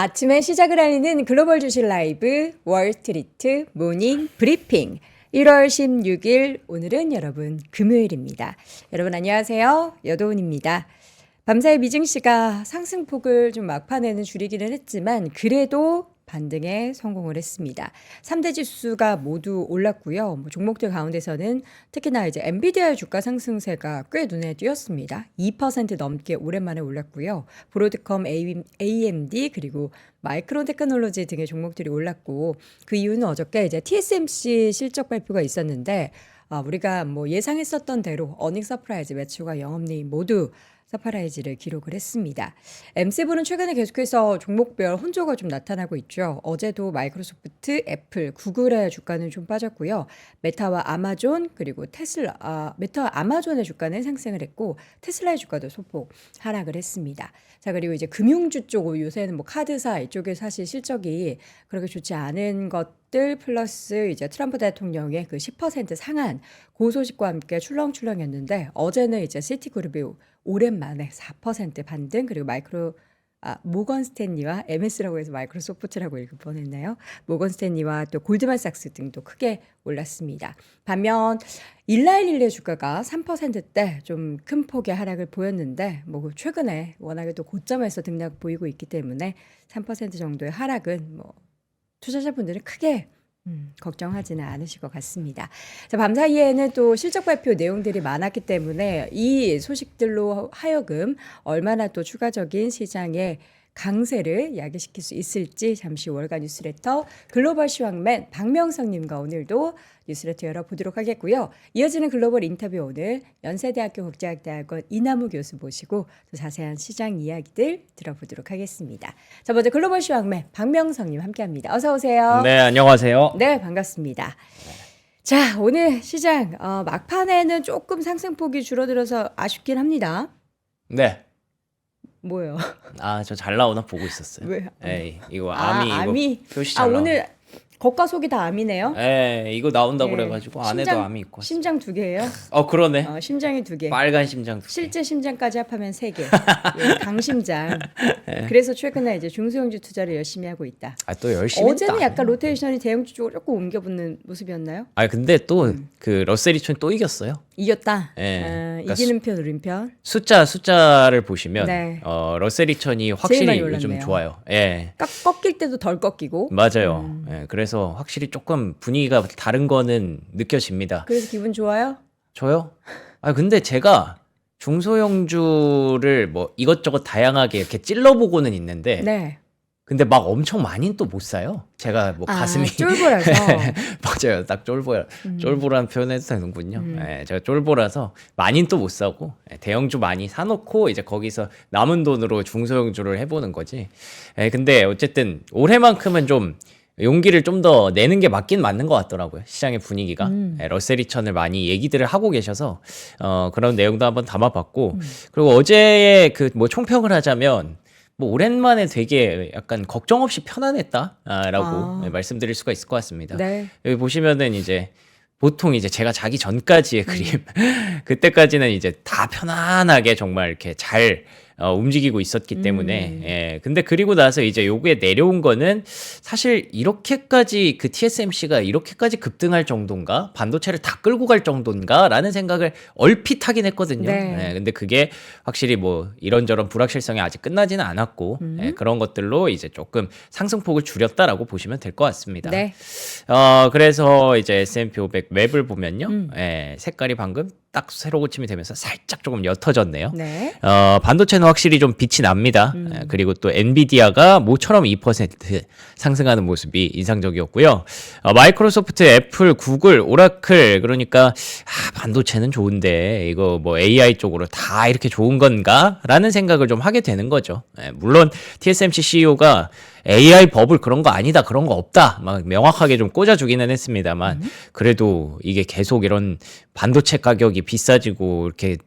아침에 시작을 알리는 글로벌 주식 라이브 월스트리트 모닝 브리핑 1월 16일 오늘은 여러분 금요일입니다. 여러분 안녕하세요. 여도은입니다. 밤사이 미증시가 상승폭을 좀 막판에는 줄이기는 했지만 그래도 반등에 성공을 했습니다. 3대 지수가 모두 올랐고요. 종목들 가운데서는 특히나 이제 엔비디아의 주가 상승세가 꽤 눈에 띄었습니다. 2% 넘게 오랜만에 올랐고요. 브로드컴, AMD 그리고 마이크론 테크놀로지 등의 종목들이 올랐고 그 이유는 어저께 이제 TSMC 실적 발표가 있었는데 우리가 예상했었던 대로 어닝 서프라이즈, 매출과 영업이익 모두 서프라이즈를 기록을 했습니다. M7은 최근에 계속해서 종목별 혼조가 좀 나타나고 있죠. 어제도 마이크로소프트, 애플, 구글의 주가는 좀 빠졌고요. 메타와 아마존 그리고 테슬라, 메타와 아마존의 주가는 상승을 했고 테슬라의 주가도 소폭 하락을 했습니다. 자, 그리고 이제 금융주 쪽 요새는 카드사 이쪽에 사실 실적이 그렇게 좋지 않은 것들 플러스 이제 트럼프 대통령의 그 10% 상한 그 소식과 함께 출렁출렁했는데 어제는 이제 시티그룹이 오랜만에 4% 반등 그리고 모건 스탠리와 MS라고 해서 마이크로소프트라고 읽을 뻔했네요. 모건 스탠리와 또 골드만삭스 등도 크게 올랐습니다. 반면 일라일릴의 주가가 3%대 좀 큰 폭의 하락을 보였는데 최근에 워낙에 또 고점에서 등락 보이고 있기 때문에 3% 정도의 하락은 투자자분들은 크게 걱정하지는 않으실 것 같습니다. 자, 밤사이에는 또 실적 발표 내용들이 많았기 때문에 이 소식들로 하여금 얼마나 또 추가적인 시장의 강세를 야기시킬 수 있을지 잠시 월간 뉴스레터 글로벌 시황맨 박명성님과 오늘도 뉴스레터 열어보도록 하겠고요. 이어지는 글로벌 인터뷰 오늘 연세대학교 국제학대학원 이남우 교수 모시고 또 자세한 시장 이야기들 들어보도록 하겠습니다. 자, 먼저 글로벌 시황맨 박명성님 함께합니다. 어서 오세요. 네, 안녕하세요. 네, 반갑습니다. 자, 오늘 시장 막판에는 조금 상승폭이 줄어들어서 아쉽긴 합니다. 네. 뭐요? 저 잘 나오나 보고 있었어요. 왜? 에이, 이거 암이 이거 표시 잘 오늘 겉과 속이 다 암이네요. 에이, 이거 나온다고 네. 그래가지고 안에도 암이 있고. 심장 2개예요. 그러네. 심장이 2개. 빨간 심장 2개. 실제 심장까지 합하면 3개. 강심장. 그래서 최근에 이제 중소형주 투자를 열심히 하고 있다. 또 열심히 어제는 했다. 약간 로테이션이 대형주 쪽으로 조금 옮겨붙는 모습이었나요? 근데 또 그 러셀리촌 또 이겼어요. 이겼다. 네. 그러니까 이기는 편, 우린 편. 숫자를 보시면 네. 러셀리촌이 확실히 많이 요즘 올랐네요. 좋아요. 예. 꺾일 때도 덜 꺾이고. 맞아요. 예, 그래서 확실히 조금 분위기가 다른 거는 느껴집니다. 그래서 기분 좋아요? 저요? 근데 제가 중소형주를 이것저것 다양하게 이렇게 찔러보고는 있는데, 네. 근데 막 엄청 많이는 또 못 사요. 제가 가슴이. 쫄보라서. 맞아요. 딱 쫄보라는 표현 해도 되는군요. 예, 제가 쫄보라서 많이는 또 못 사고, 대형주 많이 사놓고 이제 거기서 남은 돈으로 중소형주를 해보는 거지. 근데 어쨌든 올해만큼은 좀 용기를 좀 더 내는 게 맞긴 맞는 것 같더라고요. 시장의 분위기가. 러셀리천을 많이 얘기들을 하고 계셔서 그런 내용도 한번 담아봤고 그리고 어제의 총평을 하자면 오랜만에 되게 약간 걱정 없이 편안했다라고 말씀드릴 수가 있을 것 같습니다. 네. 여기 보시면은 이제 보통 이제 제가 자기 전까지의 그림 그때까지는 이제 다 편안하게 정말 이렇게 잘 움직이고 있었기 때문에 근데 그리고 나서 이제 요게 내려온 거는 사실 이렇게까지 TSMC가 이렇게까지 급등할 정도인가 반도체를 다 끌고 갈 정도인가 라는 생각을 얼핏 하긴 했거든요. 네. 근데 그게 확실히 이런저런 불확실성이 아직 끝나지는 않았고 그런 것들로 이제 조금 상승폭을 줄였다라고 보시면 될 것 같습니다. 네. 그래서 이제 S&P 500 웹을 보면요. 색깔이 방금 딱 새로 고침이 되면서 살짝 조금 옅어졌네요. 네. 반도체는 확실히 좀 빛이 납니다. 그리고 또 엔비디아가 모처럼 2% 상승하는 모습이 인상적이었고요. 마이크로소프트, 애플, 구글, 오라클 그러니까 반도체는 좋은데 이거 AI 쪽으로 다 이렇게 좋은 건가? 라는 생각을 좀 하게 되는 거죠. 물론 TSMC CEO가 AI 버블 그런 거 아니다, 그런 거 없다, 막 명확하게 좀 꽂아주기는 했습니다만, 그래도 이게 계속 이런 반도체 가격이 비싸지고, 이렇게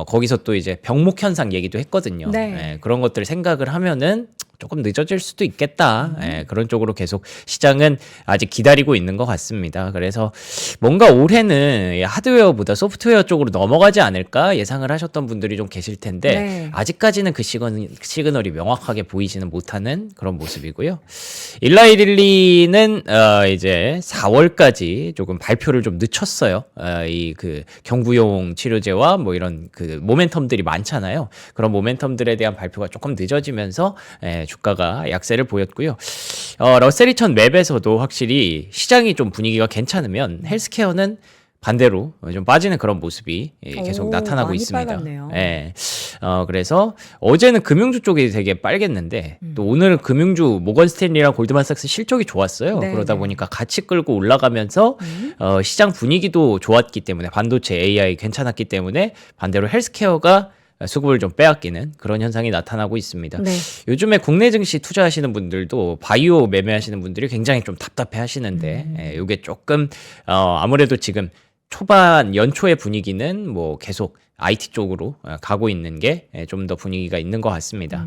거기서 또 이제 병목 현상 얘기도 했거든요. 네. 그런 것들 생각을 하면은 조금 늦어질 수도 있겠다. 그런 쪽으로 계속 시장은 아직 기다리고 있는 것 같습니다. 그래서 뭔가 올해는 하드웨어보다 소프트웨어 쪽으로 넘어가지 않을까 예상을 하셨던 분들이 좀 계실 텐데 네. 아직까지는 그 시그널이 명확하게 보이지는 못하는 그런 모습이고요. 일라이릴리는 이제 4월까지 조금 발표를 좀 늦췄어요. 이 그 경구용 치료제와 뭐 이런 그 모멘텀들이 많잖아요. 그런 모멘텀들에 대한 발표가 조금 늦어지면서 주가가 약세를 보였고요. 러셀 2000 맵에서도 확실히 시장이 좀 분위기가 괜찮으면 헬스케어는 반대로 좀 빠지는 그런 모습이 계속 오, 나타나고 많이 있습니다. 빨갛네요. 그래서 어제는 금융주 쪽이 되게 빨갰는데 또 오늘 금융주 모건 스탠리랑 골드만삭스 실적이 좋았어요. 네, 그러다 네. 보니까 같이 끌고 올라가면서 시장 분위기도 좋았기 때문에 반도체 AI 괜찮았기 때문에 반대로 헬스케어가 수급을 좀 빼앗기는 그런 현상이 나타나고 있습니다. 네. 요즘에 국내 증시 투자하시는 분들도 바이오 매매하시는 분들이 굉장히 좀 답답해 하시는데 이게 조금 아무래도 지금 초반 연초의 분위기는 뭐 계속 IT 쪽으로 가고 있는 게 좀 더 분위기가 있는 것 같습니다.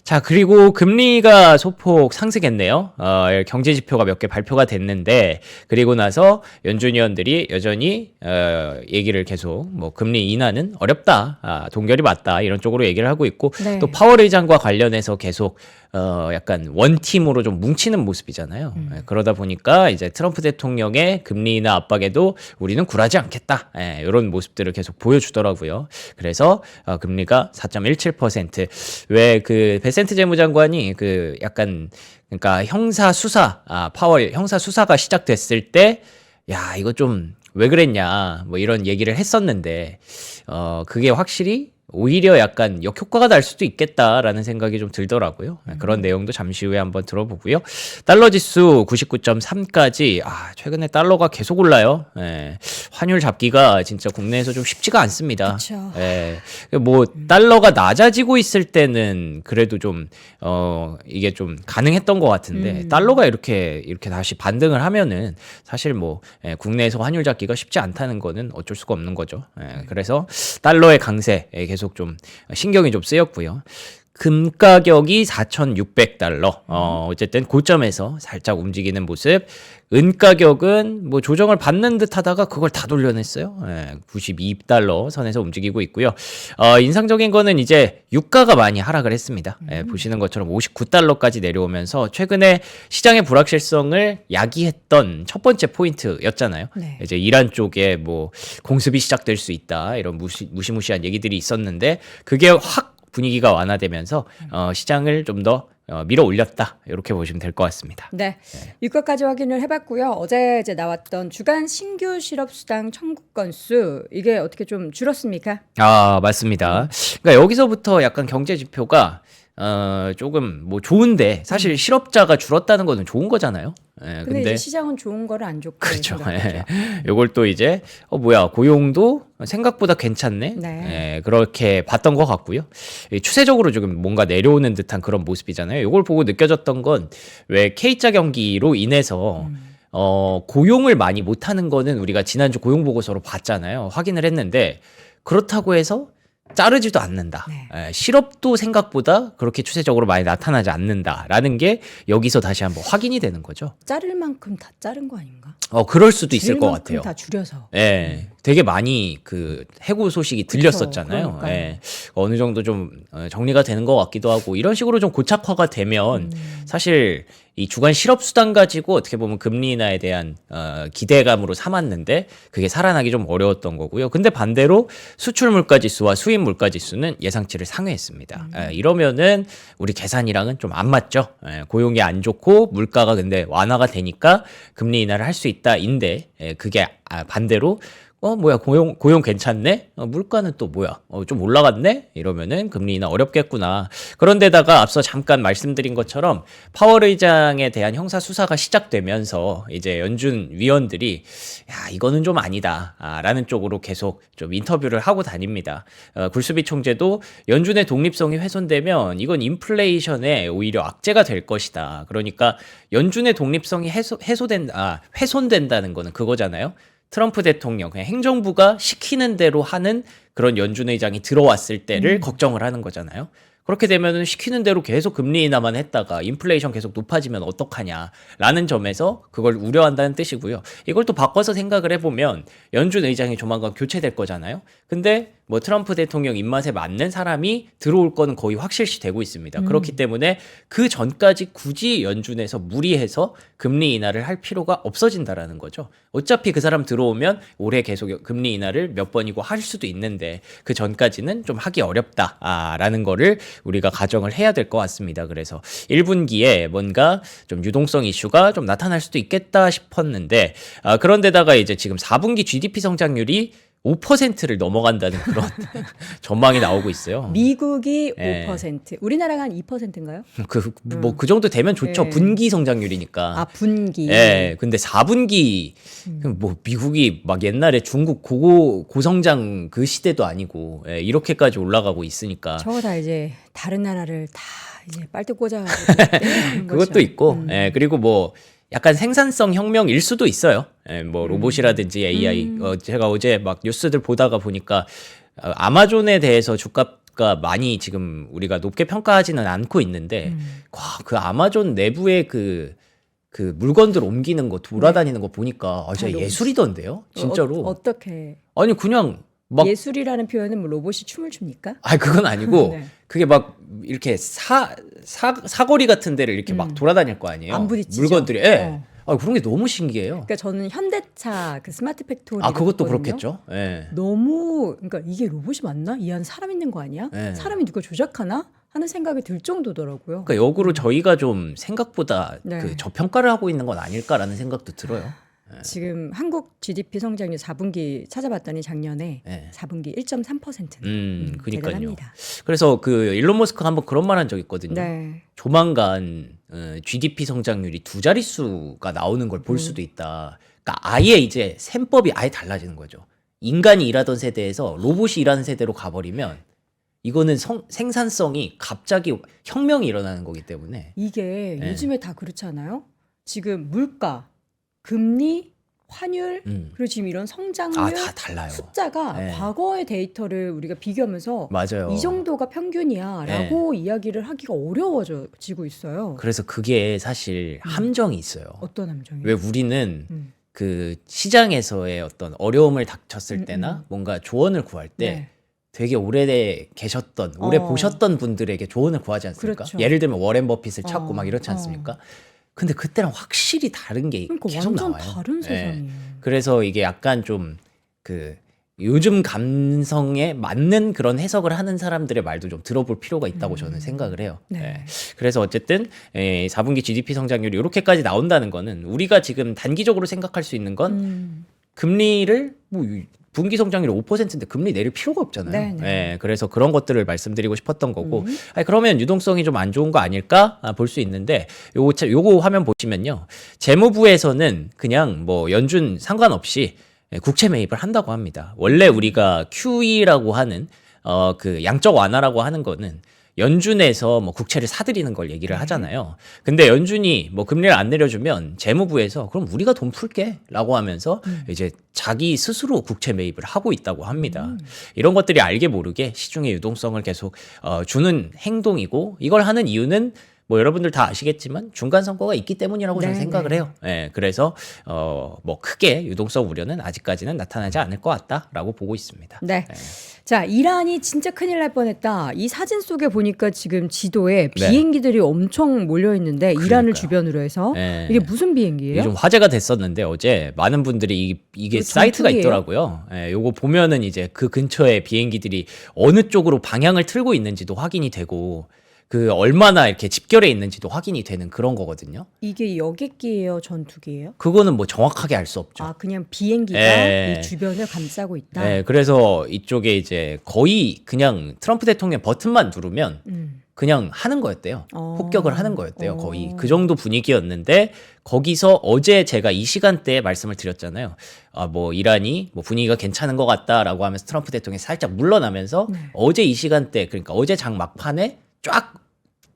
자, 그리고 금리가 소폭 상승했네요. 경제 지표가 몇 개 발표가 됐는데 그리고 나서 연준 위원들이 여전히 얘기를 계속 뭐 금리 인하는 어렵다, 동결이 맞다 이런 쪽으로 얘기를 하고 있고 네. 또 파월 의장과 관련해서 계속 약간 원팀으로 좀 뭉치는 모습이잖아요. 그러다 보니까 이제 트럼프 대통령의 금리 인하 압박에도 우리는 굴하지 않겠다. 이런 모습들을 계속 보여주더라고요. 그래서 금리가 4.17%. 왜 그 베센트 재무장관이 그 약간 그러니까 형사 수사, 파월 형사 수사가 시작됐을 때 야, 이거 좀 왜 그랬냐 뭐 이런 얘기를 했었는데 그게 확실히 오히려 약간 역효과가 날 수도 있겠다라는 생각이 좀 들더라고요. 그런 내용도 잠시 후에 한번 들어보고요. 달러 지수 99.3까지 최근에 달러가 계속 올라요. 환율 잡기가 진짜 국내에서 좀 쉽지가 않습니다. 그쵸. 뭐 달러가 낮아지고 있을 때는 그래도 좀 이게 좀 가능했던 것 같은데 달러가 이렇게 다시 반등을 하면은 사실 뭐 국내에서 환율 잡기가 쉽지 않다는 거는 어쩔 수가 없는 거죠. 그래서 달러의 강세 계속 좀 신경이 좀 쓰였고요. 금 가격이 4,600달러. 어쨌든 고점에서 살짝 움직이는 모습. 은 가격은 뭐 조정을 받는 듯 하다가 그걸 다 돌려냈어요. 92달러 선에서 움직이고 있고요. 인상적인 거는 이제 유가가 많이 하락을 했습니다. 보시는 것처럼 59달러까지 내려오면서 최근에 시장의 불확실성을 야기했던 첫 번째 포인트였잖아요. 네. 이제 이란 쪽에 뭐 공습이 시작될 수 있다. 이런 무시무시한 얘기들이 있었는데 그게 확 분위기가 완화되면서 시장을 좀 더 밀어 올렸다 이렇게 보시면 될 것 같습니다. 네. 유가까지 확인을 해봤고요. 어제 이제 나왔던 주간 신규 실업수당 청구 건수 이게 어떻게 좀 줄었습니까? 맞습니다. 그러니까 여기서부터 약간 경제 지표가 조금 뭐 좋은데 사실 실업자가 줄었다는 거는 좋은 거잖아요. 근데 이제 시장은 좋은 거를 안 좋게 그렇죠. 생각하죠. 요걸 또 이제 뭐야 고용도 생각보다 괜찮네. 네. 그렇게 봤던 것 같고요. 추세적으로 조금 뭔가 내려오는 듯한 그런 모습이잖아요. 요걸 보고 느껴졌던 건 왜 K자 경기로 인해서 고용을 많이 못하는 거는 우리가 지난주 고용 보고서로 봤잖아요. 확인을 했는데 그렇다고 해서 자르지도 않는다. 네. 실업도 생각보다 그렇게 추세적으로 많이 나타나지 않는다라는 게 여기서 다시 한번 확인이 되는 거죠. 자를 만큼 다 자른 거 아닌가? 그럴 수도 있을 줄일 것 만큼 같아요. 다 줄여서. 되게 많이 그 해고 소식이 들렸었잖아요. 그러니까요. 어느 정도 좀 정리가 되는 것 같기도 하고 이런 식으로 좀 고착화가 되면 사실 이 주간 실업 수당 가지고 어떻게 보면 금리 인하에 대한 기대감으로 삼았는데 그게 살아나기 좀 어려웠던 거고요. 근데 반대로 수출 물가 지수와 수입 물가 지수는 예상치를 상회했습니다. 이러면은 우리 계산이랑은 좀 안 맞죠. 고용이 안 좋고 물가가 근데 완화가 되니까 금리 인하를 할 수 있다인데 그게 반대로 뭐야 고용 괜찮네? 물가는 또 뭐야? 좀 올라갔네? 이러면은 금리 인하 어렵겠구나. 그런데다가 앞서 잠깐 말씀드린 것처럼 파월 의장에 대한 형사 수사가 시작되면서 이제 연준 위원들이 야 이거는 좀 아니다 라는 쪽으로 계속 좀 인터뷰를 하고 다닙니다. 굴수비 총재도 연준의 독립성이 훼손되면 이건 인플레이션에 오히려 악재가 될 것이다. 그러니까 연준의 독립성이 훼손된다는 거는 그거잖아요. 트럼프 대통령, 그냥 행정부가 시키는 대로 하는 그런 연준 의장이 들어왔을 때를 걱정을 하는 거잖아요. 그렇게 되면은 시키는 대로 계속 금리 인하만 했다가 인플레이션 계속 높아지면 어떡하냐라는 점에서 그걸 우려한다는 뜻이고요. 이걸 또 바꿔서 생각을 해보면 연준 의장이 조만간 교체될 거잖아요. 근데 뭐 트럼프 대통령 입맛에 맞는 사람이 들어올 거는 거의 확실시 되고 있습니다. 그렇기 때문에 그 전까지 굳이 연준에서 무리해서 금리 인하를 할 필요가 없어진다라는 거죠. 어차피 그 사람 들어오면 올해 계속 금리 인하를 몇 번이고 할 수도 있는데 그 전까지는 좀 하기 어렵다라는 거를 우리가 가정을 해야 될 것 같습니다. 그래서 1분기에 뭔가 좀 유동성 이슈가 좀 나타날 수도 있겠다 싶었는데 그런데다가 이제 지금 4분기 GDP 성장률이 5%를 넘어간다는 그런 전망이 나오고 있어요. 미국이 예. 5%, 우리나라가 한 2%인가요? 뭐 그 정도 되면 좋죠. 예. 분기 성장률이니까. 아, 분기. 예. 근데 4분기 뭐 미국이 막 옛날에 중국 고성장 그 시대도 아니고 이렇게까지 올라가고 있으니까 저거 다 이제 다른 나라를 다 이제 빨대 꽂아가지고 때리는 그것도 거죠. 있고 그리고 뭐 약간 생산성 혁명일 수도 있어요. 뭐 로봇이라든지 AI. 제가 어제 막 뉴스들 보다가 보니까 아마존에 대해서 주가가 많이 지금 우리가 높게 평가하지는 않고 있는데 그 아마존 내부의 그 물건들 옮기는 거 돌아다니는 거 보니까 진짜 로봇. 예술이던데요. 진짜로. 어떻게 아니 그냥 막 예술이라는 표현은 뭐 로봇이 춤을 춥니까? 그건 아니고 네. 그게 막 이렇게 사거리 같은 데를 이렇게 막 돌아다닐 거 아니에요. 안 부딪히죠? 물건들이. 예. 그런 게 너무 신기해요. 그러니까 저는 현대차 그 스마트 팩토리 그것도 그렇겠죠. 예. 너무 그러니까 이게 로봇이 맞나? 이 안에 사람 있는 거 아니야? 네. 사람이 누가 조작하나? 하는 생각이 들 정도더라고요. 그러니까 역으로 저희가 좀 생각보다 네. 그 저평가를 하고 있는 건 아닐까라는 생각도 들어요. 지금 한국 GDP 성장률 4분기 찾아봤더니 작년에 네. 4분기 1.3%는 그니까요. 대단합니다. 그래서 그 일론 머스크가 한번 그런 말 한 적 있거든요. 네. 조만간 GDP 성장률이 두 자릿수가 나오는 걸 볼 수도 있다. 그러니까 아예 이제 셈법이 아예 달라지는 거죠. 인간이 일하던 세대에서 로봇이 일하는 세대로 가버리면 이거는 생산성이 갑자기 혁명이 일어나는 거기 때문에 이게 네. 요즘에 다 그렇잖아요. 지금 물가, 금리, 환율, 그리고 지금 이런 성장률 다 달라요. 숫자가 네. 과거의 데이터를 우리가 비교하면서 맞아요. 이 정도가 평균이야라고 이야기를 하기가 어려워지고 있어요. 그래서 그게 사실 함정이 있어요. 어떤 함정이요? 왜 우리는 음. 그 시장에서의 어떤 어려움을 닥쳤을 때나 뭔가 조언을 구할 때 네. 되게 오래 계셨던, 오래 어. 보셨던 분들에게 조언을 구하지 않습니까? 그렇죠. 예를 들면 워렌 버핏을 찾고 어. 막 이렇지 않습니까? 근데 그때랑 확실히 다른 게 그러니까 계속 완전 나와요. 다른 예. 세상이에요. 그래서 이게 약간 좀 그 요즘 감성에 맞는 그런 해석을 하는 사람들의 말도 좀 들어볼 필요가 있다고 저는 생각을 해요. 네. 예. 그래서 어쨌든 4분기 GDP 성장률이 이렇게까지 나온다는 거는 우리가 지금 단기적으로 생각할 수 있는 건 금리를 뭐 분기 성장률이 5%인데 금리 내릴 필요가 없잖아요. 네네. 예, 그래서 그런 것들을 말씀드리고 싶었던 거고. 그러면 유동성이 좀 안 좋은 거 아닐까 볼 수 있는데 요거 화면 보시면요. 재무부에서는 그냥 뭐 연준 상관없이 국채 매입을 한다고 합니다. 원래 우리가 QE라고 하는 그 양적 완화라고 하는 거는 연준에서 뭐 국채를 사들이는 걸 얘기를 하잖아요. 근데 연준이 뭐 금리를 안 내려주면 재무부에서 그럼 우리가 돈 풀게라고 하면서 이제 자기 스스로 국채 매입을 하고 있다고 합니다. 이런 것들이 알게 모르게 시중의 유동성을 계속 주는 행동이고 이걸 하는 이유는 뭐 여러분들 다 아시겠지만 중간 선거가 있기 때문이라고 저는 네, 생각을 네. 해요. 예, 그래서 뭐 크게 유동성 우려는 아직까지는 나타나지 않을 것 같다라고 보고 있습니다. 네. 자, 이란이 진짜 큰일 날 뻔했다. 이 사진 속에 보니까 지금 지도에 네. 비행기들이 엄청 몰려 있는데 이란을 그러니까요. 주변으로 해서 네. 이게 무슨 비행기예요? 이게 좀 화제가 됐었는데 어제 많은 분들이 이게 이거 사이트가 전투기예요? 있더라고요. 예, 요거 보면은 이제 그 근처에 비행기들이 어느 쪽으로 방향을 틀고 있는지도 확인이 되고 그 얼마나 이렇게 집결해 있는지도 확인이 되는 그런 거거든요. 이게 여객기예요, 전투기예요? 그거는 뭐 정확하게 알 수 없죠. 아, 그냥 비행기가 예. 이 주변을 감싸고 있다. 네, 그래서 이쪽에 이제 거의 그냥 트럼프 대통령 버튼만 누르면 그냥 하는 거였대요. 폭격을 하는 거였대요. 거의 그 정도 분위기였는데 거기서 어제 제가 이 시간대에 말씀을 드렸잖아요. 뭐 이란이 뭐 분위기가 괜찮은 것 같다라고 하면서 트럼프 대통령이 살짝 물러나면서 어제 이 시간대 그러니까 어제 장 막판에 쫙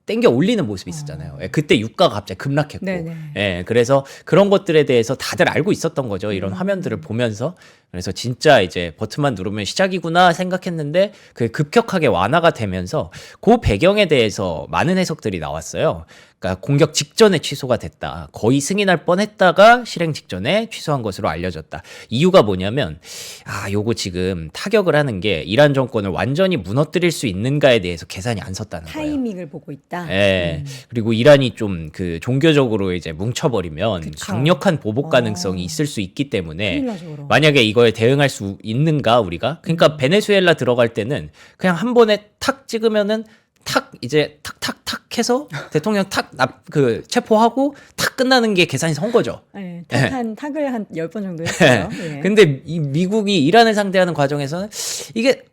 땡겨 올리는 모습이 있었잖아요. 예, 그때 유가가 갑자기 급락했고, 네네. 예, 그래서 그런 것들에 대해서 다들 알고 있었던 거죠. 이런 화면들을 보면서 그래서 진짜 이제 버튼만 누르면 시작이구나 생각했는데 그 급격하게 완화가 되면서 그 배경에 대해서 많은 해석들이 나왔어요. 그러니까 공격 직전에 취소가 됐다. 거의 승인할 뻔했다가 실행 직전에 취소한 것으로 알려졌다. 이유가 뭐냐면 요거 지금 타격을 하는 게 이란 정권을 완전히 무너뜨릴 수 있는가에 대해서 계산이 안 섰다는 거예요. 타이밍을 보고 있다. 예. 그리고 이란이 좀 그 종교적으로 이제 뭉쳐버리면 그쵸. 강력한 보복 가능성이 있을 수 있기 때문에 큰일 나죠, 그럼. 만약에 이거에 대응할 수 있는가 우리가? 그러니까 베네수엘라 들어갈 때는 그냥 한 번에 탁 찍으면은 탁 이제 탁탁탁 해서 대통령 그 체포하고 탁 끝나는 게 계산이 선 거죠. 네, 탁을 한 10번 정도 했어요. 예. 근데 이 미국이 이란을 상대하는 과정에서는 이게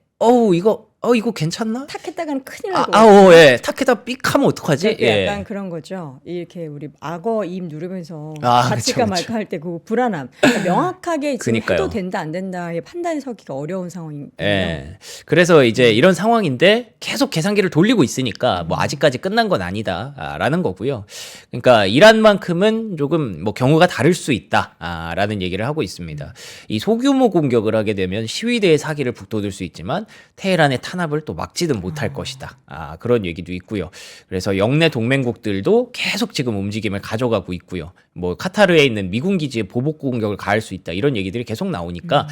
이거 괜찮나? 탁 했다가는 큰일 나고. 예. 탁해다 삑하면 어떡하지? 그러니까 약간 그런 거죠. 이렇게 우리 악어 입 누르면서 아, 같이가 그쵸, 말까 할 때 그 불안함. 그러니까 명확하게 지금 그니까요. 해도 된다 안 된다의 판단이 서기가 어려운 상황이거든요. 예. 그래서 이제 이런 상황인데 계속 계산기를 돌리고 있으니까 뭐 아직까지 끝난 건 아니다라는 거고요. 그러니까 이란만큼은 조금 뭐 경우가 다를 수 있다라는 얘기를 하고 있습니다. 이 소규모 공격을 하게 되면 시위대의 사기를 북돋을 수 있지만 테헤란의 탄압을 또 막지는 못할 것이다. 그런 얘기도 있고요. 그래서 영내 동맹국들도 계속 지금 움직임을 가져가고 있고요. 뭐 카타르에 있는 미군 기지에 보복 공격을 가할 수 있다. 이런 얘기들이 계속 나오니까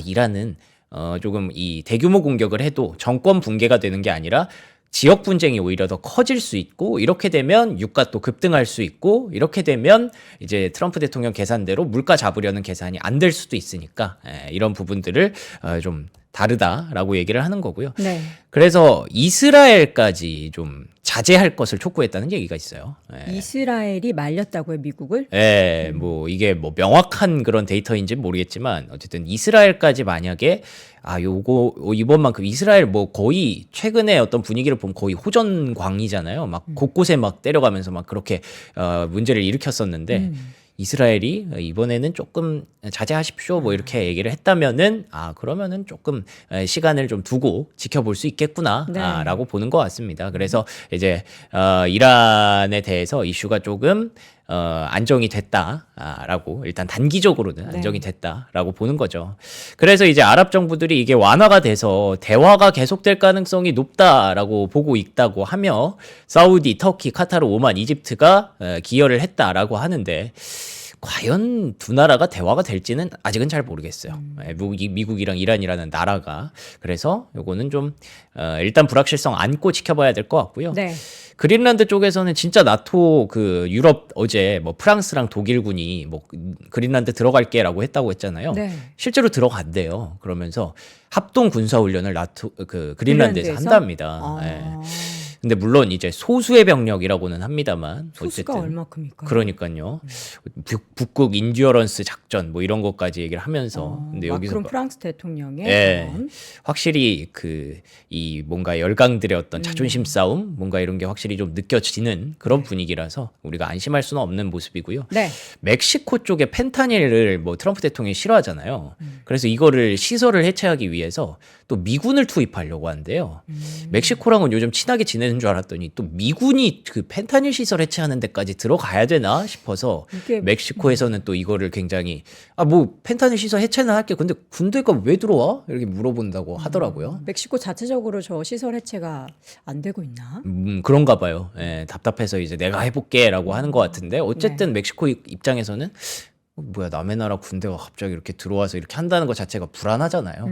이란은 조금 이 대규모 공격을 해도 정권 붕괴가 되는 게 아니라 지역 분쟁이 오히려 더 커질 수 있고 이렇게 되면 유가 또 급등할 수 있고 이렇게 되면 이제 트럼프 대통령 계산대로 물가 잡으려는 계산이 안 될 수도 있으니까 이런 부분들을 좀 다르다라고 얘기를 하는 거고요. 네. 그래서 이스라엘까지 좀 자제할 것을 촉구했다는 얘기가 있어요. 이스라엘이 말렸다고요, 미국을? 뭐 이게 뭐 명확한 그런 데이터인지는 모르겠지만 어쨌든 이스라엘까지 만약에 요거 이번만큼 이스라엘 뭐 거의 최근에 어떤 분위기를 보면 거의 호전광이잖아요. 막 곳곳에 막 때려가면서 막 그렇게 문제를 일으켰었는데 이스라엘이 이번에는 조금 자제하십시오 뭐 이렇게 얘기를 했다면은 그러면은 조금 시간을 좀 두고 지켜볼 수 있겠구나라고 보는 것 같습니다. 그래서 이제 이란에 대해서 이슈가 조금 안정이 됐다라고 일단 단기적으로는 안정이 됐다라고 보는 거죠. 그래서 이제 아랍 정부들이 이게 완화가 돼서 대화가 계속될 가능성이 높다라고 보고 있다고 하며 사우디, 터키, 카타르, 오만, 이집트가 기여를 했다라고 하는데 과연 두 나라가 대화가 될지는 아직은 잘 모르겠어요. 미국이랑 이란이라는 나라가. 그래서 요거는 좀 일단 불확실성 안고 지켜봐야 될 것 같고요. 네. 그린란드 쪽에서는 진짜 나토 그 유럽 어제 뭐 프랑스랑 독일군이 뭐 그린란드 들어갈게라고 했다고 했잖아요. 네. 실제로 들어간대요. 그러면서 합동 군사 훈련을 나토 그 그린란드에서 그린란드에서? 한답니다. 근데 물론 이제 소수의 병력이라고는 합니다만 소수가 어쨌든 얼마큼일까요? 그러니까요. 북극 인듀어런스 작전 뭐 이런 것까지 얘기를 하면서 근데 여기서 마크롱 프랑스 대통령의 그런. 확실히 이 뭔가 열강들의 어떤 자존심 싸움 뭔가 이런 게 확실히 좀 느껴지는 그런 분위기라서 우리가 안심할 수는 없는 모습이고요. 네. 멕시코 쪽에 펜타닐을 뭐 트럼프 대통령이 싫어하잖아요. 그래서 이거를 시설을 해체하기 위해서 또 미군을 투입하려고 한대요. 멕시코랑은 요즘 친하게 지내는 줄 알았더니 또 미군이 그 펜타닐 시설 해체하는 데까지 들어가야 되나 싶어서 이게 멕시코에서는 또 이거를 굉장히 뭐 펜타닐 시설 해체는 할게. 근데 군대가 왜 들어와? 이렇게 물어본다고 하더라고요. 멕시코 자체적으로 저 시설 해체가 안 되고 있나? 그런가 봐요. 답답해서 이제 내가 해볼게라고 하는 것 같은데 어쨌든 멕시코 입장에서는 뭐야 남의 나라 군대가 갑자기 이렇게 들어와서 이렇게 한다는 것 자체가 불안하잖아요.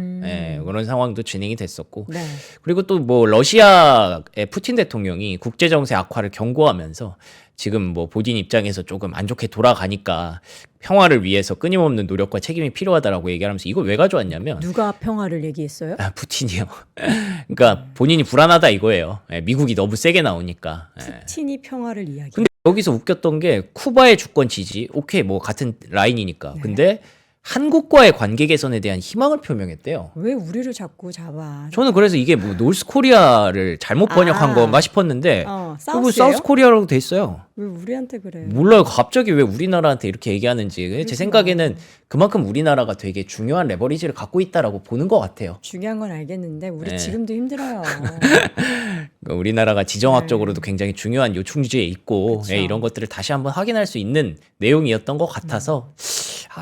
그런 상황도 진행이 됐었고 네. 그리고 또 뭐 러시아의 푸틴 대통령이 국제 정세 악화를 경고하면서 지금 뭐 본인 입장에서 조금 안 좋게 돌아가니까 평화를 위해서 끊임없는 노력과 책임이 필요하다라고 얘기하면서 이걸 왜 가져왔냐면 누가 평화를 얘기했어요? 푸틴이요. 그러니까 본인이 불안하다 이거예요. 미국이 너무 세게 나오니까. 푸틴이 평화를 이야기. 근데 여기서 웃겼던 게 쿠바의 주권 지지, 오케이 뭐 같은 라인이니까. 근데 한국과의 관계 개선에 대한 희망을 표명했대요. 왜 우리를 자꾸 잡아? 저는 그래서 이게 뭐 노스코리아를 잘못 번역한 건가 싶었는데 사우스예요? 사우스코리아라고 돼 있어요. 왜 우리한테 그래? 몰라요. 갑자기 왜 우리나라한테 이렇게 얘기하는지. 제 생각에는 그만큼 우리나라가 되게 중요한 레버리지를 갖고 있다라고 보는 것 같아요. 중요한 건 알겠는데 우리 지금도 힘들어요. 우리나라가 지정학적으로도 굉장히 중요한 요충지에 있고 그쵸. 이런 것들을 다시 한번 확인할 수 있는 내용이었던 것 같아서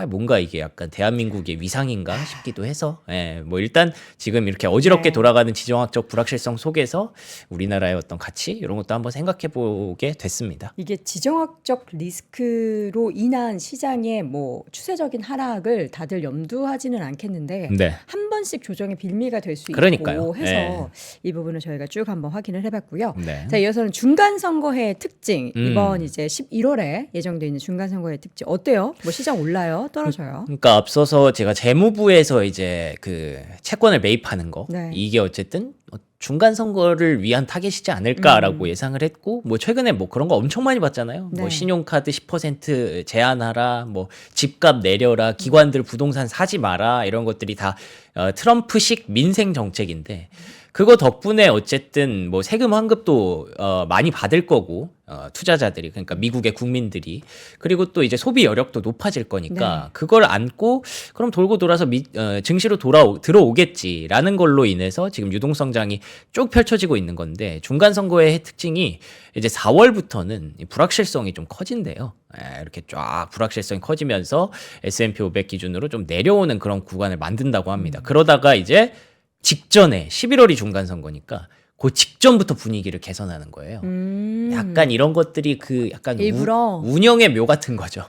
뭔가 이게 약간 대한민국의 위상인가 싶기도 해서 뭐 일단 지금 이렇게 어지럽게 네. 돌아가는 지정학적 불확실성 속에서 우리나라의 어떤 가치 이런 것도 한번 생각해 보게 됐습니다. 이게 지정학적 리스크로 인한 시장의 뭐 추세적인 하락을 다들 염두하지는 않겠는데 네. 한 번씩 조정의 빌미가 될 수 그러니까요. 있고 해서 이 부분을 저희가 쭉 한번 확인을 해봤고요. 네. 자, 이어서는 중간선거의 특징. 음. 이번 이제 11월에 예정돼 있는 중간선거의 특징 어때요? 뭐 시장 올라요? 떨어져요? 그러니까 앞서서 제가 재무부에서 이제 그 채권을 매입하는 거 네. 이게 어쨌든 중간 선거를 위한 타겟이지 않을까라고 예상을 했고 뭐 최근에 뭐 그런 거 엄청 많이 봤잖아요. 네. 뭐 신용카드 10% 제한하라, 뭐 집값 내려라, 기관들 부동산 사지 마라 이런 것들이 다 트럼프식 민생 정책인데 그거 덕분에 어쨌든 뭐 세금 환급도 많이 받을 거고 투자자들이 그러니까 미국의 국민들이 그리고 또 이제 소비 여력도 높아질 거니까 그걸 안고 그럼 돌고 돌아서 증시로 들어오겠지라는 걸로 인해서 지금 유동성장이 쭉 펼쳐지고 있는 건데 중간 선거의 특징이 이제 4월부터는 불확실성이 좀 커진대요. 이렇게 쫙 불확실성이 커지면서 S&P 500 기준으로 좀 내려오는 그런 구간을 만든다고 합니다. 그러다가 이제 직전에 11월이 중간 선거니까 그 직전부터 분위기를 개선하는 거예요. 약간 이런 것들이 그 약간 일부러? 운영의 묘 같은 거죠.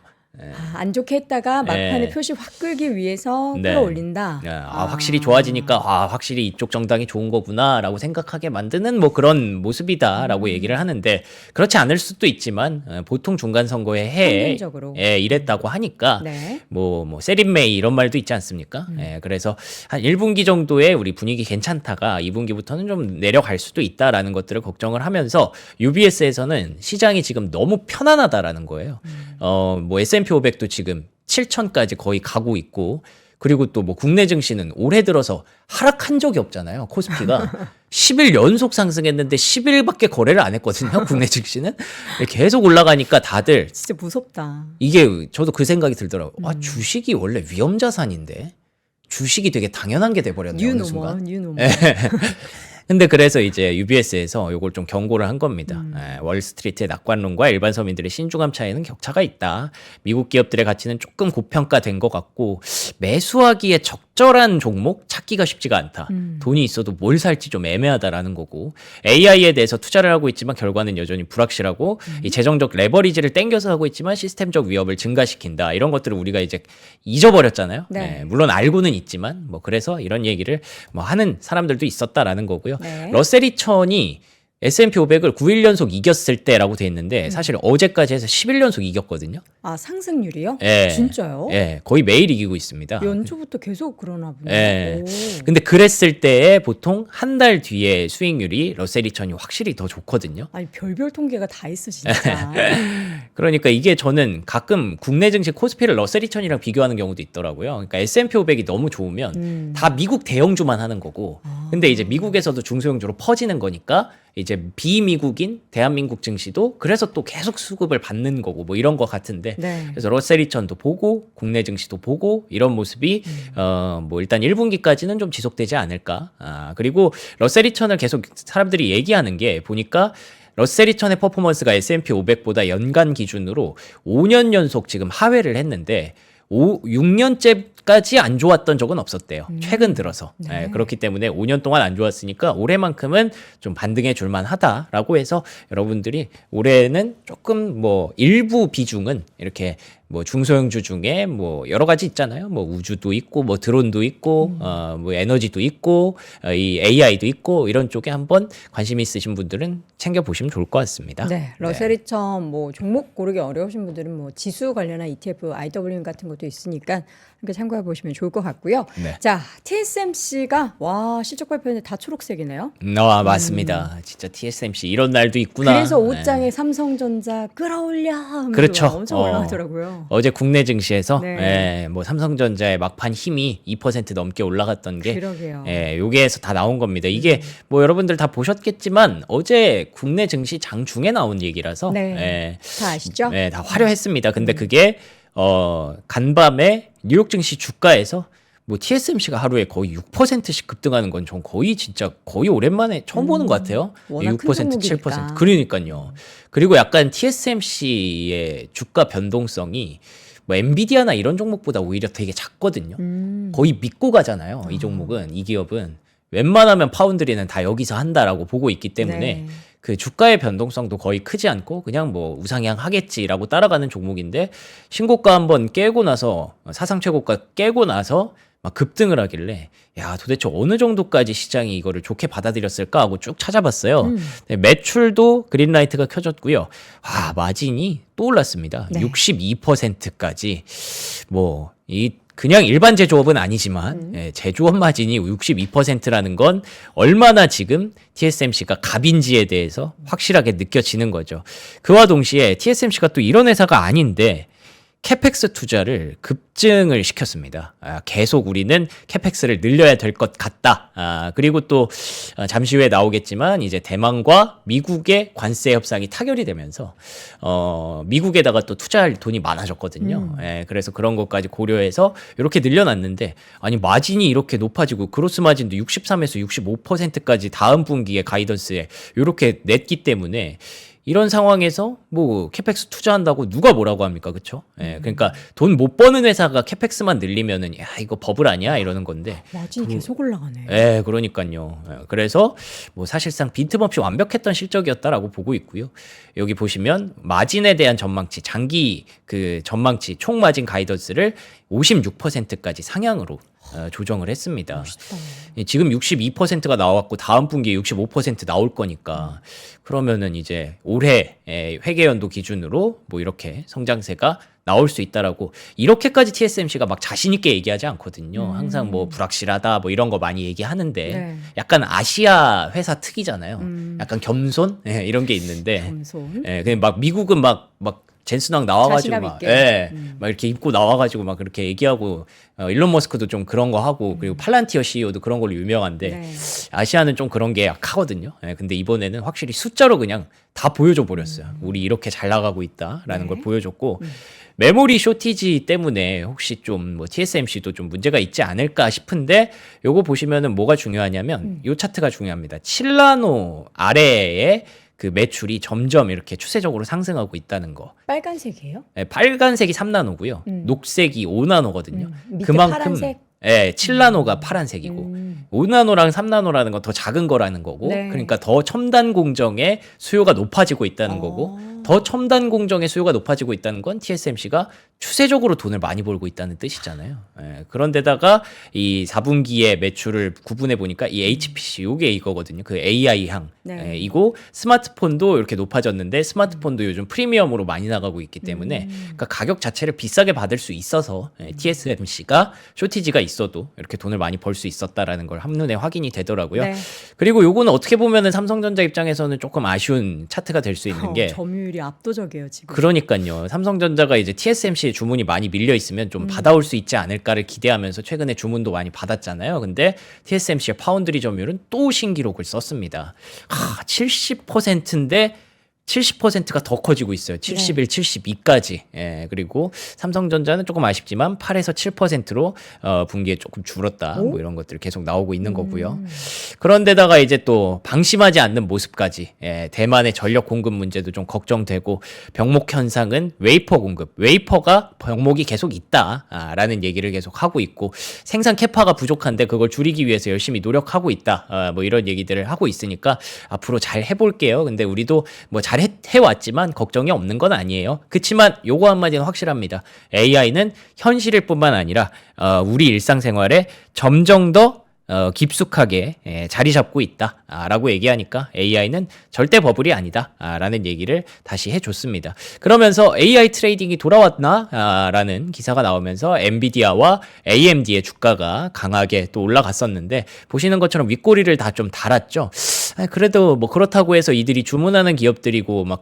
안 좋게 했다가 막판에 네. 표시 확 끌기 위해서 네. 끌어올린다. 확실히 좋아지니까 확실히 이쪽 정당이 좋은 거구나라고 생각하게 만드는 뭐 그런 모습이다라고 얘기를 하는데 그렇지 않을 수도 있지만 보통 중간 선거의 해에 평균적으로. 이랬다고 하니까 네. 뭐 세린메이 이런 말도 있지 않습니까? 그래서 한 1분기 정도에 우리 분위기 괜찮다가 2분기부터는 좀 내려갈 수도 있다라는 것들을 걱정을 하면서 UBS에서는 시장이 지금 너무 편안하다라는 거예요. 뭐 S&P 500도 지금 7천까지 거의 가고 있고 그리고 또 뭐 국내 증시는 올해 들어서 하락한 적이 없잖아요. 코스피가 10일 연속 상승했는데 10일밖에 거래를 안 했거든요. 국내 증시는 계속 올라가니까 다들 진짜 무섭다. 이게 저도 그 생각이 들더라고요. 주식이 원래 위험 자산인데 주식이 되게 당연한 게 돼버렸네 어느 순간. 뉴노멀. 근데 그래서 이제 UBS에서 이걸 좀 경고를 한 겁니다. 월스트리트의 낙관론과 일반 서민들의 신중함 차이는 격차가 있다. 미국 기업들의 가치는 조금 고평가된 것 같고 매수하기에 적절한 종목 찾기가 쉽지가 않다. 돈이 있어도 뭘 살지 좀 애매하다라는 거고 AI에 대해서 투자를 하고 있지만 결과는 여전히 불확실하고 이 재정적 레버리지를 땡겨서 하고 있지만 시스템적 위협을 증가시킨다. 이런 것들을 우리가 이제 잊어버렸잖아요. 네. 물론 알고는 있지만 뭐 그래서 이런 얘기를 뭐 하는 사람들도 있었다라는 거고요. 네. 러셀 2000이 S&P 500을 9일 연속 이겼을 때라고 돼 있는데 사실 어제까지 해서 10일 연속 이겼거든요. 아, 상승률이요? 예. 진짜요? 예, 거의 매일 이기고 있습니다. 연초부터 계속 그러나 보네. 예. 오. 근데 그랬을 때에 보통 한 달 뒤에 수익률이 러셀 2000이 확실히 더 좋거든요. 아니 별별 통계가 다 있어 진짜. 그러니까 이게 저는 가끔 국내 증시 코스피를 러셀 2000이랑 비교하는 경우도 있더라고요. 그러니까 S&P 500이 너무 좋으면 다 미국 대형주만 하는 거고 근데 이제 미국에서도 중소형주로 퍼지는 거니까 이제 비미국인 대한민국 증시도 그래서 또 계속 수급을 받는 거고 뭐 이런 거 같은데 네. 그래서 러셀 2000도 보고 국내 증시도 보고 이런 모습이 뭐 일단 1분기까지는 좀 지속되지 않을까. 그리고 러셀 2000을 계속 사람들이 얘기하는 게 보니까 러셀 2000의 퍼포먼스가 S&P 500보다 연간 기준으로 5년 연속 지금 하회를 했는데 6년째까지 안 좋았던 적은 없었대요. 최근 들어서. 네. 그렇기 때문에 5년 동안 안 좋았으니까 올해만큼은 좀 반등해 줄 만하다라고 해서 여러분들이 올해는 조금 뭐 일부 비중은 이렇게 뭐 중소형주 중에 뭐 여러 가지 있잖아요. 뭐 우주도 있고 뭐 드론도 있고 뭐 에너지도 있고 이 AI도 있고 이런 쪽에 한번 관심 있으신 분들은 챙겨 보시면 좋을 것 같습니다. 네, 러셀 2000 뭐 종목 고르기 어려우신 분들은 뭐 지수 관련한 ETF, IWM 같은 것도 있으니까 이렇게 참고해 보시면 좋을 것 같고요. 네. 자, TSMC가 와 실적 발표했는데 다 초록색이네요. 맞습니다. 진짜 TSMC 이런 날도 있구나. 그래서 네. 옷장에 삼성전자 끌어올려 하면서 그렇죠. 엄청 올라가더라고요. 어제 국내 증시에서 네. 뭐 삼성전자의 막판 힘이 2% 넘게 올라갔던 게 그러게요. 여기에서 다 나온 겁니다. 이게 뭐 여러분들 다 보셨겠지만 어제 국내 증시 장중에 나온 얘기라서 네. 다 아시죠? 다 화려했습니다. 근데 그게 간밤에 뉴욕 증시 주가에서 뭐 TSMC가 하루에 거의 6%씩 급등하는 건 전 거의 진짜 거의 오랜만에 처음 보는 것 같아요. 워낙 큰 6%, 종목이니까. 7%. 그러니까요. 그리고 약간 TSMC의 주가 변동성이 뭐 엔비디아나 이런 종목보다 오히려 되게 작거든요. 거의 믿고 가잖아요. 이 종목은, 이 기업은 웬만하면 파운드리는 다 여기서 한다라고 보고 있기 때문에 네. 그 주가의 변동성도 거의 크지 않고 그냥 뭐 우상향 하겠지라고 따라가는 종목인데, 신고가 한번 깨고 나서, 사상 최고가 깨고 나서 막 급등을 하길래 야, 도대체 어느 정도까지 시장이 이거를 좋게 받아들였을까 하고 쭉 찾아봤어요. 네, 매출도 그린라이트가 켜졌고요. 와, 마진이 또 올랐습니다. 네. 62%까지. 뭐 이 그냥 일반 제조업은 아니지만 예, 제조업 마진이 62%라는 건 얼마나 지금 TSMC가 갑인지에 대해서 확실하게 느껴지는 거죠. 그와 동시에 TSMC가 또 이런 회사가 아닌데 캐펙스 투자를 급증을 시켰습니다. 계속 우리는 캐펙스를 늘려야 될 것 같다. 그리고 또 잠시 후에 나오겠지만 이제 대만과 미국의 관세 협상이 타결이 되면서 미국에다가 또 투자할 돈이 많아졌거든요. 그래서 그런 것까지 고려해서 이렇게 늘려놨는데, 아니 마진이 이렇게 높아지고 그로스 마진도 63에서 65%까지 다음 분기에 가이던스에 이렇게 냈기 때문에 이런 상황에서 뭐 캐펙스 투자한다고 누가 뭐라고 합니까, 그렇죠? 그러니까 돈 못 버는 회사가 캐펙스만 늘리면은 야 이거 버블 아니야 이러는 건데. 마진이 계속 올라가네. 그러니까요. 그래서 뭐 사실상 빈틈없이 완벽했던 실적이었다라고 보고 있고요. 여기 보시면 마진에 대한 전망치, 장기 그 전망치 총 마진 가이던스를 56%까지 상향으로 조정을 했습니다. 멋있다. 지금 62%가 나왔고 다음 분기에 65% 나올 거니까, 그러면은 이제 올해 회계연도 기준으로 뭐 이렇게 성장세가 나올 수 있다라고. 이렇게까지 TSMC가 막 자신 있게 얘기하지 않거든요. 항상 뭐 불확실하다 뭐 이런 거 많이 얘기하는데 네. 약간 아시아 회사 특이잖아요. 약간 겸손 이런 게 있는데, 겸손. 그냥 막 미국은 막 젠스낭 나와가지고 자신감 막, 있게. 막 이렇게 입고 나와가지고 막 그렇게 얘기하고, 일론 머스크도 좀 그런 거 하고, 그리고 팔란티어 CEO도 그런 걸로 유명한데, 네. 아시아는 좀 그런 게 약하거든요. 근데 이번에는 확실히 숫자로 그냥 다 보여줘 버렸어요. 우리 이렇게 잘 나가고 있다라는 네. 걸 보여줬고, 메모리 쇼티지 때문에 혹시 좀 뭐 TSMC도 좀 문제가 있지 않을까 싶은데, 요거 보시면은 뭐가 중요하냐면 요 차트가 중요합니다. 7나노 아래에 그 매출이 점점 이렇게 추세적으로 상승하고 있다는 거. 빨간색이에요? 빨간색이 3나노고요. 녹색이 5나노거든요. 밑에 그만큼 파란색? 7나노가 파란색이고 5나노랑 3나노라는 건 더 작은 거라는 거고, 네. 그러니까 더 첨단 공정의 수요가 높아지고 있다는 거고, 더 첨단 공정의 수요가 높아지고 있다는 건 TSMC가 추세적으로 돈을 많이 벌고 있다는 뜻이잖아요. 그런데다가 이 4분기의 매출을 구분해 보니까 이 HPC 요게 이거거든요. 그 AI향 네. 이고, 스마트폰도 이렇게 높아졌는데 스마트폰도 요즘 프리미엄으로 많이 나가고 있기 때문에 그러니까 가격 자체를 비싸게 받을 수 있어서 TSMC가 쇼티지가 있어도 이렇게 돈을 많이 벌 수 있었다라는 걸 한눈에 확인이 되더라고요. 네. 그리고 요거는 어떻게 보면은 삼성전자 입장에서는 조금 아쉬운 차트가 될 수 있는 게, 점유율이 압도적이에요 지금. 그러니까요. 삼성전자가 이제 TSMC의 주문이 많이 밀려 있으면 좀 받아올 수 있지 않을까를 기대하면서 최근에 주문도 많이 받았잖아요. 근데 TSMC의 파운드리 점유율은 또 신기록을 썼습니다. 70%인데 70%가 더 커지고 있어요. 71, 72까지. 그리고 삼성전자는 조금 아쉽지만 8에서 7%로 분기에 조금 줄었다. 뭐 이런 것들 계속 나오고 있는 거고요. 그런데다가 이제 또 방심하지 않는 모습까지. 대만의 전력 공급 문제도 좀 걱정되고, 병목 현상은 웨이퍼 공급, 웨이퍼가 병목이 계속 있다라는 얘기를 계속 하고 있고, 생산 캐파가 부족한데 그걸 줄이기 위해서 열심히 노력하고 있다. 뭐 이런 얘기들을 하고 있으니까 앞으로 잘 해볼게요. 근데 우리도 뭐 잘 해왔지만 걱정이 없는 건 아니에요. 그치만 요거 한마디는 확실합니다. AI는 현실일 뿐만 아니라 우리 일상생활에 점점 더 깊숙하게 자리 잡고 있다라고 얘기하니까 AI는 절대 버블이 아니다라는 얘기를 다시 해줬습니다. 그러면서 AI 트레이딩이 돌아왔나라는 기사가 나오면서 엔비디아와 AMD의 주가가 강하게 또 올라갔었는데, 보시는 것처럼 윗꼬리를 다 좀 달았죠. 그래도 뭐 그렇다고 해서 이들이 주문하는 기업들이고 막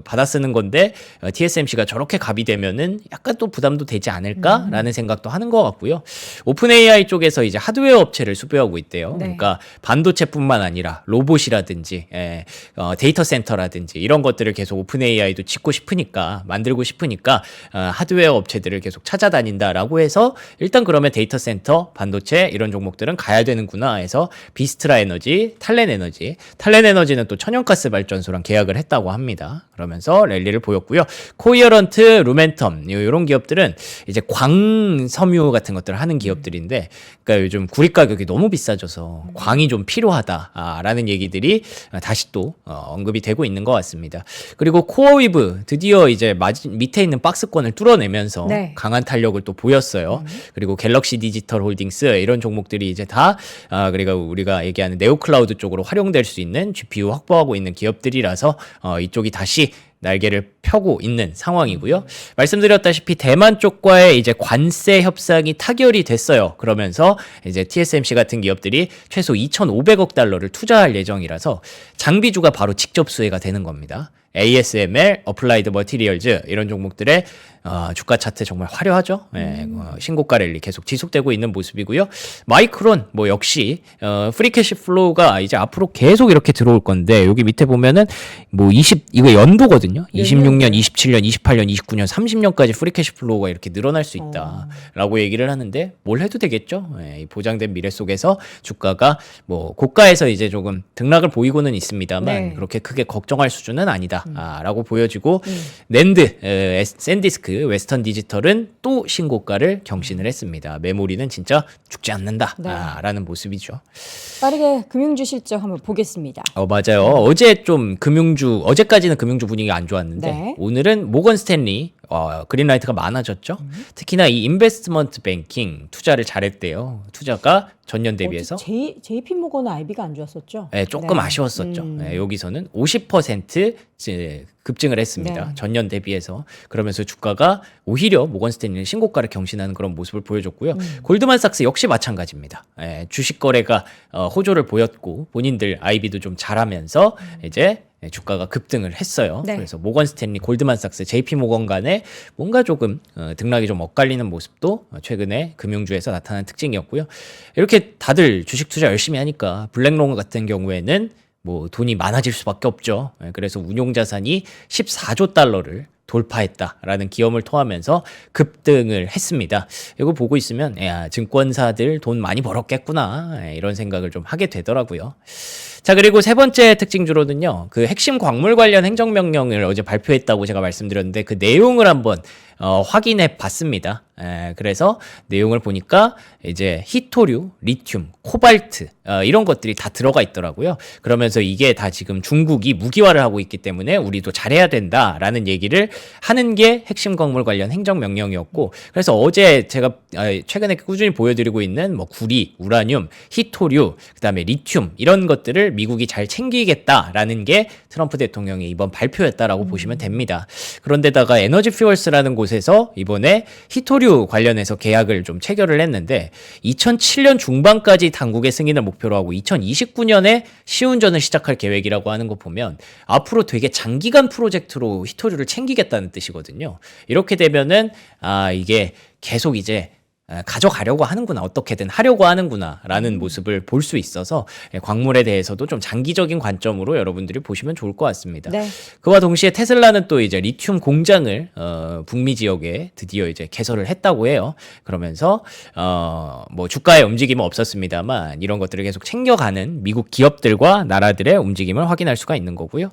받아 쓰는 건데 TSMC가 저렇게 갑이 되면은 약간 또 부담도 되지 않을까라는 생각도 하는 것 같고요. 오픈 AI 쪽에서 이제 하드웨어 업체를 수비하고 있대요. 네. 그러니까 반도체뿐만 아니라 로봇이라든지 데이터 센터라든지 이런 것들을 계속 오픈 AI도 짓고 싶으니까 만들고 싶으니까 하드웨어 업체들을 계속 찾아다닌다라고 해서 일단 그러면 데이터 센터, 반도체 이런 종목들은 가야 되는구나 해서 비스트라 에너지, 탈렌 에너지는 또 천연가스 발전소랑 계약을 했다고 합니다. 그러면서 랠리를 보였고요. 코이어런트, 루멘텀 이런 기업들은 이제 광섬유 같은 것들을 하는 기업들인데, 그러니까 요즘 구리 가격이 너무 비싸져서 광이 좀 필요하다라는 얘기들이 다시 또 언급이 되고 있는 것 같습니다. 그리고 코어위브 드디어 이제 밑에 있는 박스권을 뚫어내면서 네. 강한 탄력을 또 보였어요. 그리고 갤럭시 디지털 홀딩스 이런 종목들이 이제 다 그리고 우리가 얘기하는 네오클라우드 쪽으로 활용될 수 있는 GPU 확보하고 있는 기업들이라서 이쪽이 다시 날개를 펴고 있는 상황이고요. 말씀드렸다시피 대만 쪽과의 이제 관세 협상이 타결이 됐어요. 그러면서 이제 TSMC 같은 기업들이 최소 2,500억 달러를 투자할 예정이라서 장비주가 바로 직접 수혜가 되는 겁니다. ASML, 어플라이드 머티리얼즈 이런 종목들의 주가 차트 정말 화려하죠. 신고가 랠리 계속 지속되고 있는 모습이고요. 마이크론 뭐 역시 프리캐시 플로우가 이제 앞으로 계속 이렇게 들어올 건데 여기 밑에 보면은 뭐 이거 연도거든요. 26년, 27년, 28년, 29년, 30년까지 프리캐시 플로우가 이렇게 늘어날 수 있다라고 얘기를 하는데 뭘 해도 되겠죠. 이 보장된 미래 속에서 주가가 뭐 고가에서 이제 조금 등락을 보이고는 있습니다만 네. 그렇게 크게 걱정할 수준은 아니다라고 보여지고 낸드, 샌디스크, 웨스턴 디지털은 또 신고가를 경신을 했습니다. 메모리는 진짜 죽지 않는다라는 모습이죠. 빠르게 금융주 실적 한번 보겠습니다. 맞아요. 어제 좀 어제까지는 금융주 분위기가 안 좋았는데 네. 오늘은 모건 스탠리 그린라이트가 많아졌죠. 특히나 이 인베스트먼트 뱅킹 투자를 잘했대요. 투자가 전년 대비해서 JP 모건은 IB가 안 좋았었죠? 네, 조금 아쉬웠었죠. 네, 여기서는 50% 급증을 했습니다. 네. 전년 대비해서. 그러면서 주가가 오히려 모건 스탠리는 신고가를 경신하는 그런 모습을 보여줬고요. 골드만삭스 역시 마찬가지입니다. 주식 거래가 호조를 보였고 본인들 IB도 좀 잘하면서 이제 주가가 급등을 했어요. 네. 그래서 모건 스탠리, 골드만삭스, JP 모건 간에 뭔가 조금 등락이 좀 엇갈리는 모습도 최근에 금융주에서 나타난 특징이었고요. 이렇게 다들 주식 투자 열심히 하니까 블랙롱 같은 경우에는 뭐 돈이 많아질 수밖에 없죠. 그래서 운용 자산이 14조 달러를 돌파했다라는 기염을 토하면서 급등을 했습니다. 이거 보고 있으면 야, 증권사들 돈 많이 벌었겠구나 이런 생각을 좀 하게 되더라고요. 자, 그리고 세 번째 특징주로는요. 그 핵심 광물 관련 행정명령을 어제 발표했다고 제가 말씀드렸는데 그 내용을 한번 확인해 봤습니다. 그래서 내용을 보니까 이제 히토류, 리튬, 코발트 이런 것들이 다 들어가 있더라고요. 그러면서 이게 다 지금 중국이 무기화를 하고 있기 때문에 우리도 잘해야 된다라는 얘기를 하는 게 핵심 광물 관련 행정명령이었고, 그래서 어제 제가 최근에 꾸준히 보여드리고 있는 뭐 구리, 우라늄, 히토류, 그다음에 리튬 이런 것들을 미국이 잘 챙기겠다라는 게 트럼프 대통령의 이번 발표였다라고 보시면 됩니다. 그런데다가 에너지 퓨얼스라는 곳에서 이번에 히토류 관련해서 계약을 좀 체결을 했는데 2007년 중반까지 당국의 승인을 목표로 하고 2029년에 시운전을 시작할 계획이라고 하는 거 보면 앞으로 되게 장기간 프로젝트로 히토류를 챙기겠다는 뜻이거든요. 이렇게 되면은 이게 계속 이제 가져가려고 하는구나, 어떻게든 하려고 하는구나 라는 모습을 볼 수 있어서 광물에 대해서도 좀 장기적인 관점으로 여러분들이 보시면 좋을 것 같습니다. 네. 그와 동시에 테슬라는 또 이제 리튬 공장을 북미 지역에 드디어 이제 개설을 했다고 해요. 그러면서 뭐 주가의 움직임은 없었습니다만 이런 것들을 계속 챙겨가는 미국 기업들과 나라들의 움직임을 확인할 수가 있는 거고요.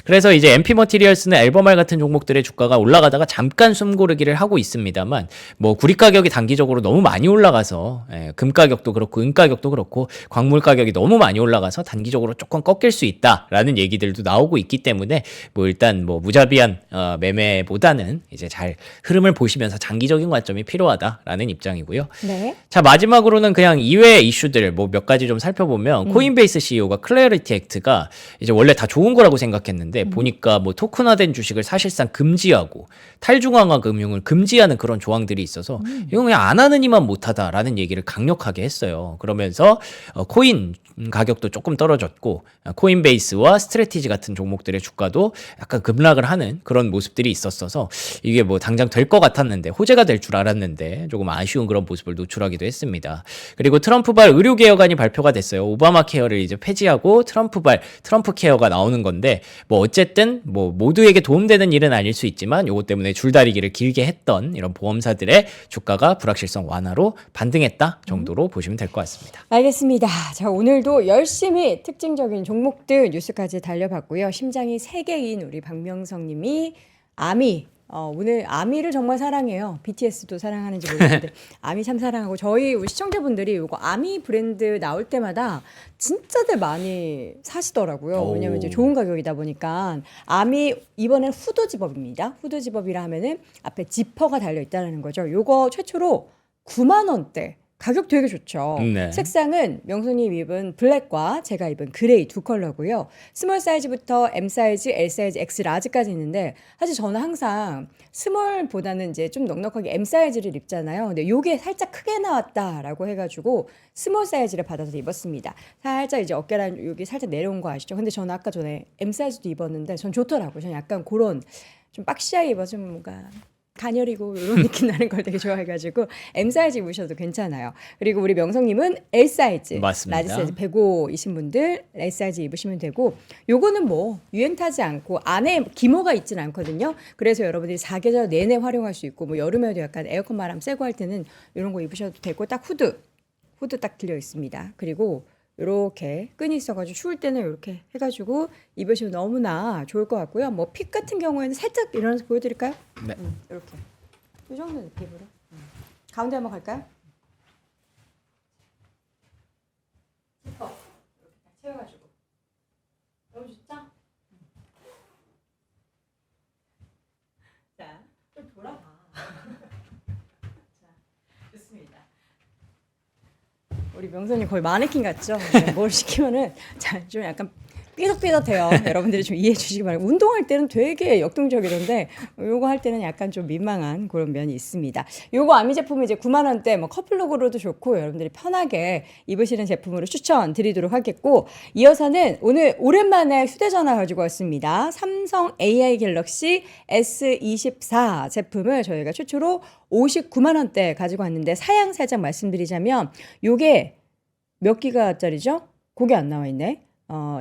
그래서 이제 MP 머티리얼스는 앨범알 같은 종목들의 주가가 올라가다가 잠깐 숨고르기를 하고 있습니다만 뭐 구리 가격이 단기적으로 너무 많이 올라가서 금 가격도 그렇고 은 가격도 그렇고 광물 가격이 너무 많이 올라가서 단기적으로 조금 꺾일 수 있다라는 얘기들도 나오고 있기 때문에 뭐 일단 뭐 무자비한 매매보다는 이제 잘 흐름을 보시면서 장기적인 관점이 필요하다라는 입장이고요. 네. 자, 마지막으로는 그냥 이외 이슈들 뭐 몇 가지 좀 살펴보면 코인베이스 CEO가 클래리티 액트가 이제 원래 다 좋은 거라고 생각했는데 있었는데 보니까 뭐 토큰화된 주식을 사실상 금지하고 탈중앙화 금융을 금지하는 그런 조항들이 있어서 이건 그냥 안 하느니만 못하다라는 얘기를 강력하게 했어요. 그러면서 코인 가격도 조금 떨어졌고 코인베이스와 스트레티지 같은 종목들의 주가도 약간 급락을 하는 그런 모습들이 있었어서 이게 뭐 당장 될 것 같았는데 호재가 될 줄 알았는데 조금 아쉬운 그런 모습을 노출하기도 했습니다. 그리고 트럼프발 의료개혁안이 발표가 됐어요. 오바마 케어를 이제 폐지하고 트럼프발 트럼프 케어가 나오는 건데 뭐 어쨌든 뭐 모두에게 도움되는 일은 아닐 수 있지만 요것 때문에 줄다리기를 길게 했던 이런 보험사들의 주가가 불확실성 완화로 반등했다 정도로 보시면 될 것 같습니다. 알겠습니다. 자, 오늘도 열심히 특징적인 종목들 뉴스까지 달려봤고요. 심장이 3개인 우리 박명성 님이 아미 오늘 아미를 정말 사랑해요. BTS도 사랑하는지 모르겠는데 아미 참 사랑하고 저희 시청자분들이 이거 아미 브랜드 나올 때마다 진짜들 많이 사시더라고요. 왜냐면 이제 좋은 가격이다 보니까 아미 이번엔 후드 집업입니다. 후드 집업이라 하면은 앞에 지퍼가 달려 있다는 거죠. 요거 최초로 9만 원대. 가격 되게 좋죠. 네. 색상은 명수님 입은 블랙과 제가 입은 그레이 두 컬러고요. 스몰 사이즈부터 M 사이즈, L 사이즈, X 라지까지 있는데 사실 저는 항상 스몰보다는 이제 좀 넉넉하게 M 사이즈를 입잖아요. 근데 요게 살짝 크게 나왔다라고 해가지고 스몰 사이즈를 받아서 입었습니다. 살짝 이제 어깨랑 여기 살짝 내려온 거 아시죠? 근데 저는 아까 전에 M 사이즈도 입었는데 전 좋더라고요. 저는 약간 그런 좀 박시하게 입어서 좀 뭔가 가녀리고 이런 느낌 나는 걸 되게 좋아해가지고 M 사이즈 입으셔도 괜찮아요. 그리고 우리 명성님은 L 사이즈, 맞습니다. 라지 사이즈 105이신 분들 L 사이즈 입으시면 되고 요거는 뭐 유행 타지 않고 안에 기모가 있진 않거든요. 그래서 여러분들이 사계절 내내 활용할 수 있고 뭐 여름에도 약간 에어컨 바람 쐬고 할 때는 이런 거 입으셔도 되고 딱 후드 딱 들려 있습니다. 그리고 이렇게 끈이 있어가지고 추울 때는 이렇게 해가지고 입으시면 너무나 좋을 것 같고요. 뭐 핏 같은 경우에는 살짝 일어나서 보여드릴까요? 네. 이렇게 이 정도 느낌으로 가운데 한번 갈까요? 이렇게 딱 채워가지고 너무 좋죠? 자, 좀 돌아봐. 자, 좋습니다. 우리 명선이 거의 마네킹 같죠? 뭘 시키면은 좀 약간 삐걱삐걱해요. 여러분들이 좀 이해해 주시기 바랍니다. 운동할 때는 되게 역동적이던데 요거 할 때는 약간 좀 민망한 그런 면이 있습니다. 요거 아미 제품은 이제 9만 원대 뭐 커플룩으로도 좋고 여러분들이 편하게 입으시는 제품으로 추천드리도록 하겠고 이어서는 오늘 오랜만에 휴대전화 가지고 왔습니다. 삼성 AI 갤럭시 S24 제품을 저희가 최초로 59만 원대 가지고 왔는데 사양 살짝 말씀드리자면 요게 몇 기가짜리죠? 그게 안 나와 있네.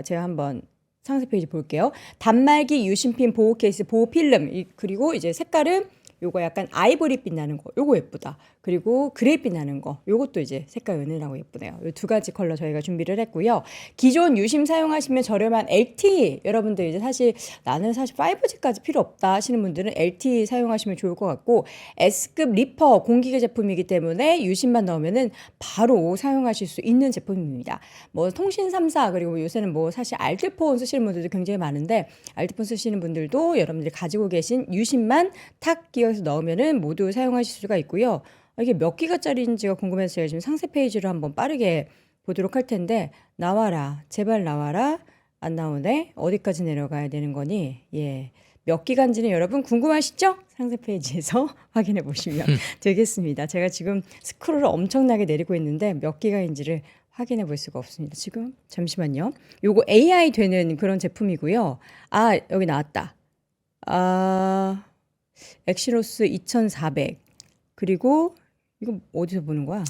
제가 한번 상세 페이지 볼게요. 단말기 유심핀 보호 케이스 보호 필름 그리고 이제 색깔은 요거 약간 아이보리빛 나는 거 요거 예쁘다. 그리고 그레이빛 나는 거 요것도 이제 색깔 은은하고 예쁘네요. 요 두 가지 컬러 저희가 준비를 했고요. 기존 유심 사용하시면 저렴한 LTE 여러분들 이제 나는 사실 5G까지 필요 없다 하시는 분들은 LTE 사용하시면 좋을 것 같고 S급 리퍼 공기계 제품이기 때문에 유심만 넣으면은 바로 사용하실 수 있는 제품입니다. 뭐 통신 3사 그리고 요새는 뭐 사실 알뜰폰 쓰시는 분들도 굉장히 많은데 알뜰폰 쓰시는 분들도 여러분들이 가지고 계신 유심만 탁 끼워서 넣으면은 모두 사용하실 수가 있고요. 이게 몇 기가짜리인지가 궁금해서 제가 지금 상세 페이지를 한번 빠르게 보도록 할 텐데 나와라 제발 나와라 안 나오네 어디까지 내려가야 되는 거니 몇 기가인지는 여러분 궁금하시죠? 상세 페이지에서 확인해 보시면 되겠습니다. 제가 지금 스크롤을 엄청나게 내리고 있는데 몇 기가인지를 확인해 볼 수가 없습니다. 지금 잠시만요. 요거 AI 되는 그런 제품이고요. 아 여기 나왔다. 엑시노스 2400 그리고 이거 어디서 보는 거야?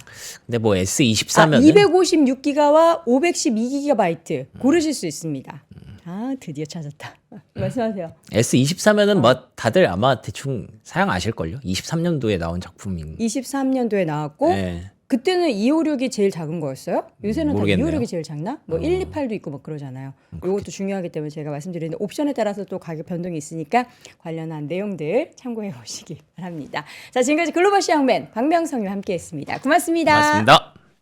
근데 뭐 S24면은 256기가와 512GB 고르실 수 있습니다. 드디어 찾았다. 말씀하세요. S24면은 뭐 다들 아마 대충 사용하실걸요. 23년도에 나온 작품인. 23년도에 나왔고 네. 그때는 256이 제일 작은 거였어요? 요새는 모르겠네요. 다 256이 제일 작나? 뭐 128도 있고 막 그러잖아요. 이것도 중요하기 때문에 제가 말씀드리는데 옵션에 따라서 또 가격 변동이 있으니까 관련한 내용들 참고해 보시기 바랍니다. 자, 지금까지 글로벌 시황맨 박명성님 함께했습니다. 고맙습니다. 맞습니다.